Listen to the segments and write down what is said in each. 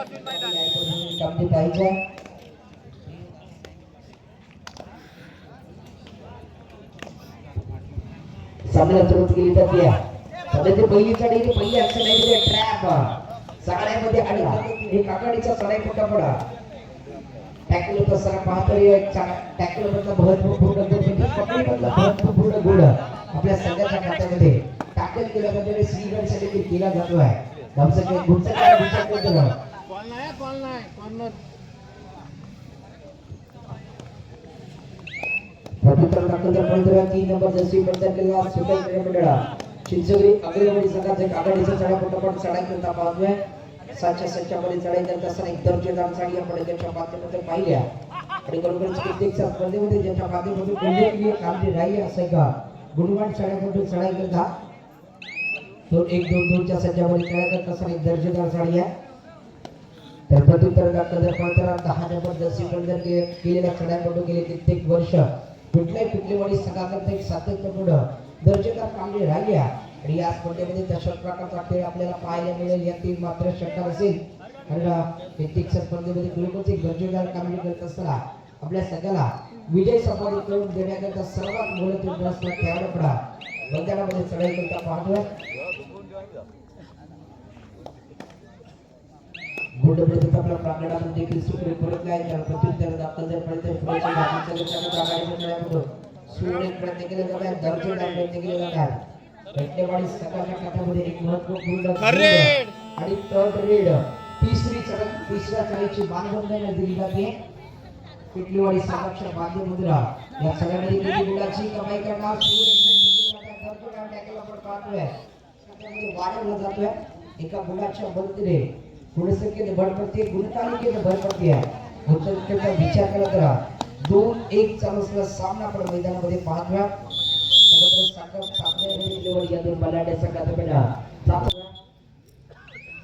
कामली पाहिजे सामन्याला सुरुवात केली जाते सध्याची पहिली चढाई पहिली ऍक्शन ट्रॅप सगळ्यामध्ये आणि एक आघाडीचा चढाई मोठा पडा टॅकल होता सर पाहतोय टॅकल मधला महत्वपूर्ण महत्वपूर्ण गुण आपल्या संघाच्या खात्यामध्ये टॅकल केल्यामध्ये श्रीगड साठी केला जातो आहे तीन नंबर जर्सी केला सुटई मंडळा चिंचोली अग्रगणी संघाचे आघाडीचा चढा पटपट चढाई करता पाहतोय साच्या सच्च्यामध्ये चढाई करत असताना एक दर्जेदार साडी आपण त्यांच्या माध्यमातून पाहिल्या आणि खरोखरच कित्येक स्पर्धेमध्ये ज्यांच्या माध्यमातून उल्लेखनीय कामगिरी राहिली असे का गुणवान शाळेमधून चढाई करता तो 1-2-2च्या सज्जामध्ये चढाई करत असताना एक दर्जेदार साडी आहे तर प्रत्युत्तर कदर पळताना 10 नंबर जर्सी बंदर केलेल्या चढाईमधून गेले कित्येक वर्ष कुठल्याही कुठलीवाडी संघाकरता एक सातत्यपूर्ण दर्जेदार कामगिरी राहिली आहे आणि या स्पर्धेमध्ये तशा प्रकारचा खेळ आपल्याला पाहायला मिळेल यातील मात्र शक्य नसेल कारण कित्येक स्पर्धेमध्ये खरोखरच एक दर्जेदार कामगिरी करत असताना आपल्या संघाला विजय संपादित करून देण्याकरता सर्वात मोलाचा खेळाडूकडा मैदानामध्ये चढाई करता पाहतोय गुंडबळीचा आपल्या प्रांगणामध्ये देखील सुखरूप परतला आहे त्याला प्रत्युत्तर दाखल जर पडते पुढच्या भागाच्या आघाडीच्या खेळामध्ये सुरेख प्रयत्न केले जातात दर्जेदार प्रयत्न केले जातात रत्नेवाडी सकाळच्या खात्यामध्ये एक महत्वपूर्ण आणि थर्ड रेड तिसऱ्या चढाईची बांधबंदी दिली जाते पिटलीवाडी संरक्षण बांधे मुद्रा या सगळ्यांमध्ये किती गुणाची कमाई करणार दर्जेदार टॅकल आपण पाहतोय त्यामध्ये वाढवला जातोय एका गुणाच्या बंदीने गुणसंख्येने भर पडते गुणतालिकेने भर पडते गुणसंख्येचा विचार केला तर 2-1 चालू असलेला सामना आपण मैदानामध्ये पाहतोय या दोन बलाढ्य संघाचा बेडा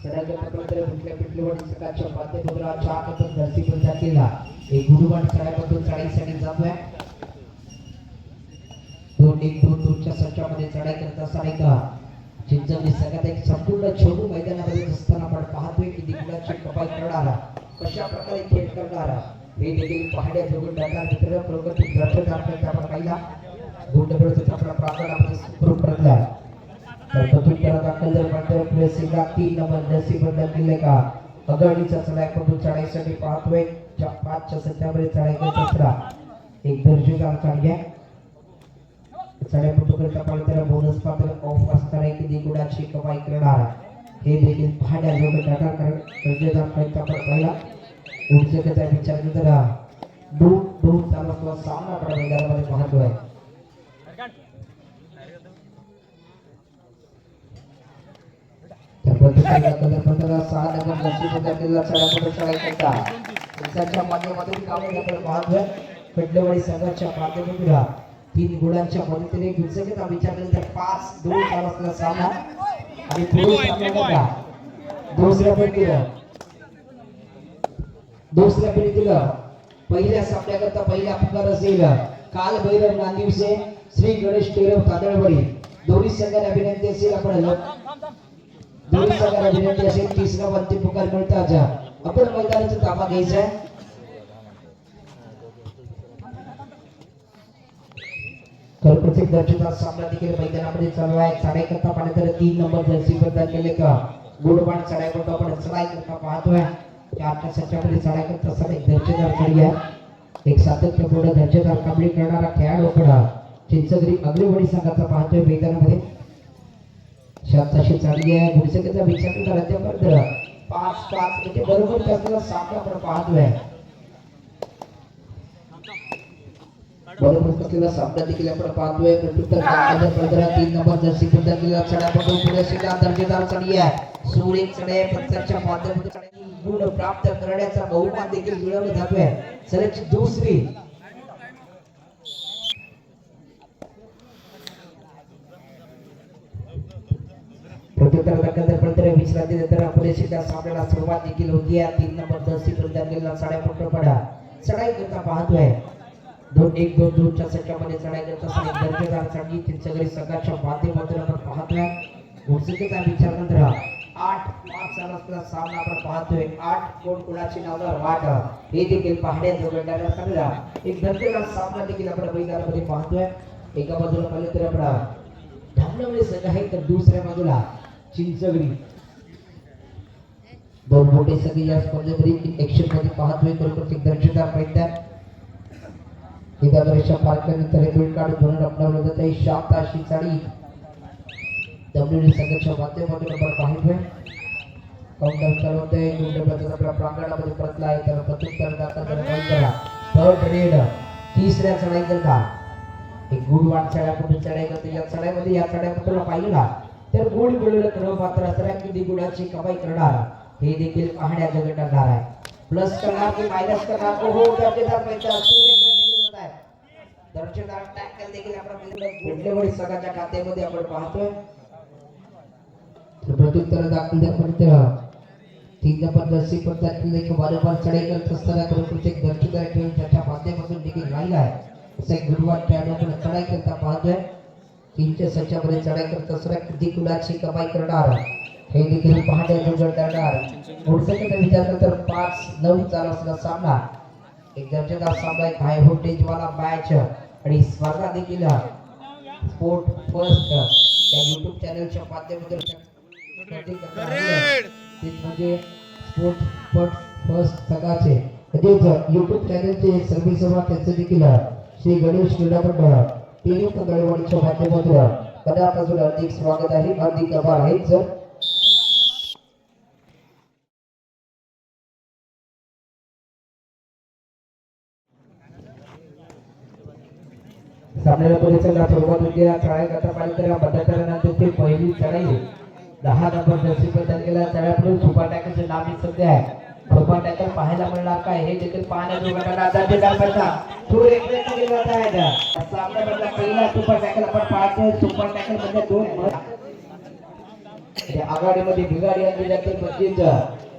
सडाच्या प्रकारे कुठल्या पिटलीवाडी संघाच्या पातेमुद्रा चाकतून धरती प्रचार केला एक गुरुवार चढाईमधून चढाईसाठी जातोय 2-1-2-2च्या संचामध्ये चढाई करत असताना का चिंचवली संघात एक संपूर्ण छोटू मैदानामध्ये असताना आपण पाहतोय की दिग्गजाची कपाई करणारा कशा प्रकारे खेळ करणारा हे देखील पाहण्या जोगून जाणार मित्र प्रगती दर्शनार्थ आपण पाहिला गुंडबळीचा आपला प्रांगणामध्ये सुखरूप रचला तर प्रत्युत्तर दाखल जर म्हणतोय प्रेसिंगला 3 नंबर जर्सी बंदर केले का अगडीचा चढाई पटून चढाईसाठी पाहतोय 5च्या सत्यामध्ये चढाई करत असता एक दर्जेदार चढाई आहे चढाई पटू करता पाहिजे बोनस पात्र ऑफ असताना किती गुणाची कमाई करणार हे देखील पाहण्या जोगून जाणार कारण दर्जेदार प्रयत्न आपण पाहिला उर्जेचा विचार केला तर 2-2 चालू असलेला सामना आपण मैदानामध्ये पाहतोय संघाच्या माध्यमातून 3 गुणांच्या मदतीने गुणसंख्येचा विचार केला तर 5-2 चालू असलेला सामना आणि दुसऱ्या फेरीतील पहिल्या सामन्याकरता पहिला पुकार असेल काल भैरव नांदिवसे श्री गणेश टेरव तांदळवाडी दोन्ही संघाला विनंती असेल आपण दोन्ही संघाला विनंती असेल तिसरा वरती पुकार मिळतात आपण मैदानाचा ताबा घ्यायचा आहे प्रत्येक दर्जेदार सामना देखील मैदानामध्ये चालू आहे चढाई करता पाहिजे तर 3 नंबर जर्सी बंदर केले का गोडबाण चढाई करता आपण चढाई करता पाहतोय 4च्या सच्च्यामध्ये चढाई करता असताना एक दर्जेदार चढी आहे एक सातत्यपूर्ण दर्जेदार कामगिरी करणारा खेळाडूकडा चिंचगरी अग्रवाडी संघाचा पाहतोय मैदानामध्ये शांताशी चालली आहे गुणसंख्येचा विचार केला राज्यापर्यंत 5-5 म्हणजे बरोबर त्याचा सामना आपण पाहतोय बरोबर कसलेला सामना देखील आपण पाहतोय प्रत्युत्तर 3 नंबर जर्सी बंदर केलेला चढापटून पुढे शिका दर्जेदार चढी आहे सुरेख चढाई पंचाच्या माध्यमातून गुण प्राप्त करण्याचा बहुमान देखील मिळवला जातोय सलग दुसरी प्रत्युत्तर विश्रांती नंतर पुढे शिका सामन्याला सुरुवात देखील होती आहे 3 नंबर जर्सी बंदर केलेला चढापटून पडा चढाई करता पाहतोय 2-1-2-2च्या संचामध्ये चढाई करत असताना दर्जेदार चढी चिंचगरी संघाच्या माध्यमातून आपण पाहतोय गुणसंख्येचा विचार नंतर 8-5 रसला सामना आपण पाहतोय. 8 कोण कुणाची नावणार वाट हे देखील पाहण्यात जोडण्याला चांगला एक दर्जेदार सामना देखील आपण मैदानामध्ये पाहतोय. एका बाजूला पाहिलं तर आपण धामणवली संघ आहे तर दुसऱ्या बाजूला चिंचगडी दोन मोठे सगळे या स्पर्धेमध्ये ऍक्शन मध्ये पाहतोय. खरोखर एक दर्जेदार मैदान एका वर्षा पालकानंतर बिल काढून धोरण अपनावलं जात आहे. शाताशी चाळी डब्ल्यूडी संघाच्या माध्यमातून आपण पाहतोय. काउंटर चालवतोय. गुंडबद्दल आपल्या प्रांगणामध्ये परतला आहे. त्याला प्रत्युत्तर दाता जर कॉल करा. थर्ड रेड तिसऱ्या चढाई करता एक गुड वाट चढा कुठे चढाई करते. या चढाईमध्ये या चढाईबद्दल पाहिलं तर गोड बोललेलं खरं मात्र असणार किती गुणाची कमाई करणार हे देखील पाहण्यात जगणार आहे. प्लस करणार की मायनस करणार हो दर्जेदार दर्जेदार टॅकल देखील आपण गुंडवडी संघाच्या खात्यामध्ये आपण पाहतोय. प्रत्युत्तर दाखल करते 3 पद्धतीने एक वारंवार चढाई करत असताना खरोखर एक दर्जेदार खेळ त्याच्या माध्यमातून देखील राहिला आहे. असा एक गुरुवार खेळाडू आपण चढाई करता पाहतोय. 3च्या संचामध्ये चढाई करत असताना किती गुणाची कमाई करणार हे देखील पाहण्यात जगणार. पुढचा विचार केला तर 5-9 चाल असलेला सामना एक दर्जेदार सामना एक हाय व्होल्टेज वाला मॅच आणि स्पर्धा देखील स्पोर्ट फर्स्ट या YouTube चॅनलच्या माध्यमातून म्हणजे स्पोर्ट फर्स्ट संघाचे YouTube चॅनलचे सर्वेसर्वा त्यांचे देखील श्री गणेश क्रीडापटू टीव्ही कंगळवाडीच्या माध्यमातून पदापासून हार्दिक स्वागत आहे. हार्दिक आभार आहेत सर. सामन्याला परिचयाला सुरुवात होती. चढाई करता पाहिजे तर बदलताना ते पहिली चढाई 10 नंबर जर्सी बदल केला. चढाईकडून सुपर टॅकलचे नाव सध्या आहे. सुपर टॅकल पाहायला मिळणार काय हे देखील पाहण्यात जोडण्याला दर्जेदार पैसा थोडे एक प्रयत्न केला जात आहे. सामन्यामधला पहिला सुपर टॅकल आपण पाहतोय. सुपर टॅकल मध्ये 2 आघाडीमध्ये बिघाडी आणली जाते. म्हणजेच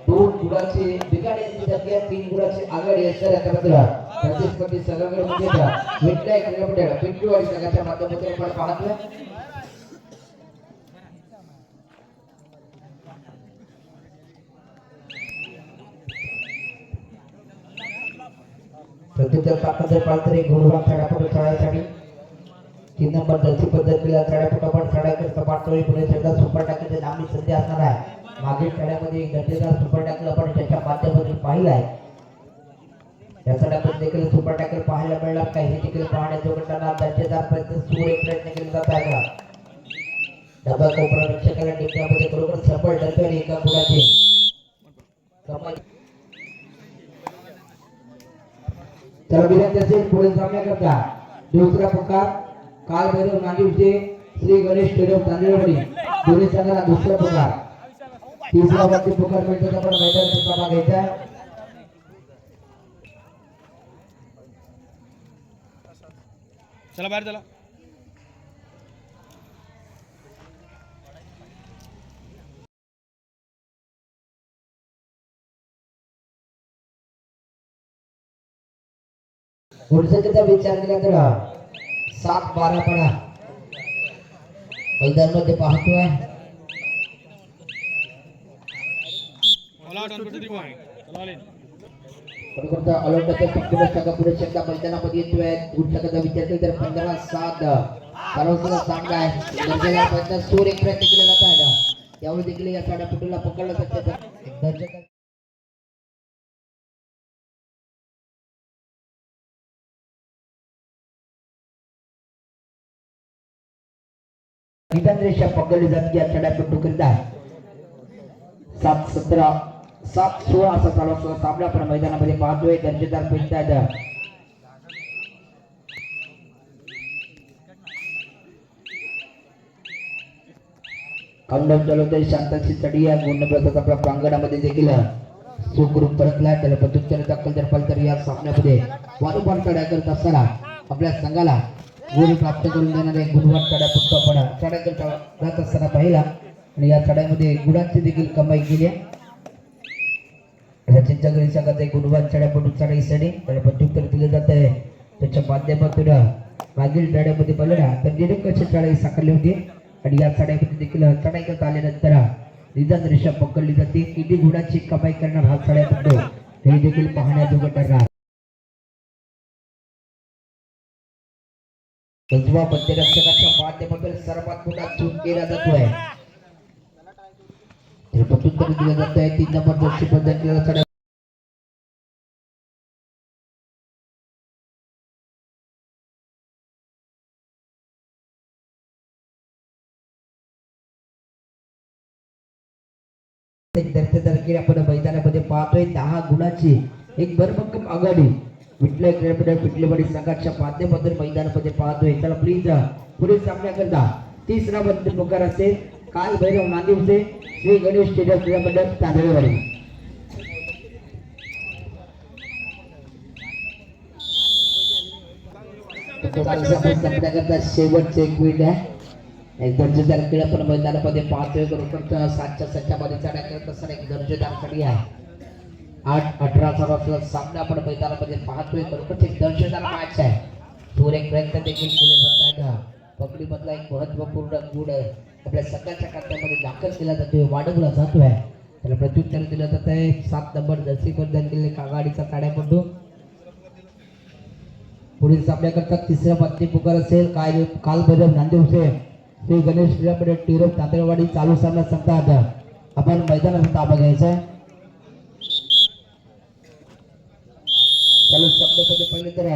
2 गुणाची बिघाडी आणली जाते. 3 गुणाची आघाडी असणार त्याबद्दल प्रतिस्पर्धी संघाकडे भेटलाय क्रीडापटू पिंटूवाडी संघाच्या माध्यमातून आपण पाहतोय. प्रत्युत्तर ताकद पालतरे गुरुवार चढापटू चढाईसाठी 3 नंबर जर्सी पद्धत केला. चढापटू आपण चढाई करता पाहतोय. पुढे सध्या सुपर टॅकलचे नामी संधी असणार आहे. मागील चढाईमध्ये एक दर्जेदार सुपर टॅकल आपण त्याच्या माध्यमातून पाहिला आहे. या चढाईमध्ये देखील सुपर टॅकल पाहायला मिळणार काय हे देखील पाहण्यात जोडताना दर्जेदार प्रयत्न केले जात आहे का. डबा कोपरा रक्षकाला टिपण्यामध्ये बरोबर सफळ ठरतोय आणि एका गुणाची कमाई. तर विनंती पुढे सामना करता दुसरा पुकार काल भैरव नागेवचे श्री गणेश केडव तांदळवाडी दोन्ही संघाला दुसरा पुकार. तिसरा वरती पुकार मिळतो आपण मैदानाचा भाग घ्यायचा. चला बाहेर चला. पुढचा विचार केला तर 7-12 पडा मैदानामध्ये पाहतोय. पुढे शंका मैदानामध्ये येतोय. पुढचा विचार केला तर 15-7 सर्वसाधारण सामना आहे. सूर एक प्रयत्न केला जात आहे. त्यावेळी देखील या चढापटूला पकडलं जातं. रेषा पकडली जाते. या चढापटू करिता 7-17 7-16 असा चालू असतो सामना आपण मैदानामध्ये पाहतोय. दर्जेदार पेंट आहेत. काउंटडाऊन चालवतोय. शांताची चढी या गुणप्रसाद आपल्या प्रांगणामध्ये देखील सुखरूप परतला. त्याला प्रत्युत्तर दाखल जर तर या सामन्यामध्ये वारंवार चढाई करत असताना आपल्या संघाला गोल प्राप्त करून देणारे गुणवार चढापटू आपण चढाई जात असताना पाहिला आणि या चढाईमध्ये गुणांची देखील कमाई केली. चिंचगडी संघाचा एक गुणवार चढापटू चढाईसाठी त्याला प्रत्युत्तर दिले जात आहे. त्याच्या माध्यमातून मागील चढाईमध्ये पाहिलं तर निरंकुश चढाई साकारली होती आणि या चढाईमध्ये देखील चढाई करता आल्यानंतर निदान रेषा पकडली जाते. किती गुणाची कमाई करणार हा साड्यापट्टू हे देखील पाहण्याजोगं ठरणार. उजवा मध्यरक्षकाच्या माध्यमातून सर्वात मोठा चूक केला जातोय. प्रत्युत्तर दिलं जात आहे. 3 नंबर जर्सी बदललेला साड्या एक दर्जेदार आपण मैदानामध्ये पाहतोय. 10 गुणाची एक भरभक्कम आघाडी विठ्ठल क्रीडापीठ पिटलेवाडी संघाच्या माध्यमातून मैदानामध्ये पाहतोय. चला प्लीज पुढे सामन्याकरता तिसरा बंद पुकार असेल काल भैरव नांदिवचे श्री गणेश स्टेडियम क्रीडामंडळ तांदळेवाडी. सामन्याकरता शेवटचे एक मिनिट आहे. एक दर्जेदार खेळ आपण मैदानामध्ये पाहतोय. बरोबर 7च्या सच्च्यामध्ये जाण्याकरता असताना एक दर्जेदार खेळी आहे. 8-18 सामना आपण मैदानामध्ये पाहतोय. बरोबर एक दर्जेदार मॅच आहे. सूर्य प्रयत्न देखील केले जात आहेत. पकडी मधला एक महत्वपूर्ण गुण आपल्या सगळ्याच्या खात्यामध्ये दाखल केला जातोय, वाढवला जातोय. त्याला प्रत्युत्तर दिलं जात आहे. 7 नंबर जर्सी बदल केलेले आघाडीचा ताड्यापट्टू पुढील सामन्याकरता तिसरा पत्ती पुकार असेल काल भैरव नांदिवचे श्री गणेश क्रीडापीठ टिरोब तांदळवाडी. चालू सामना संपतात आपण मैदानाचा ताबा घ्यायचा. चालू सामन्यामध्ये पहिले तर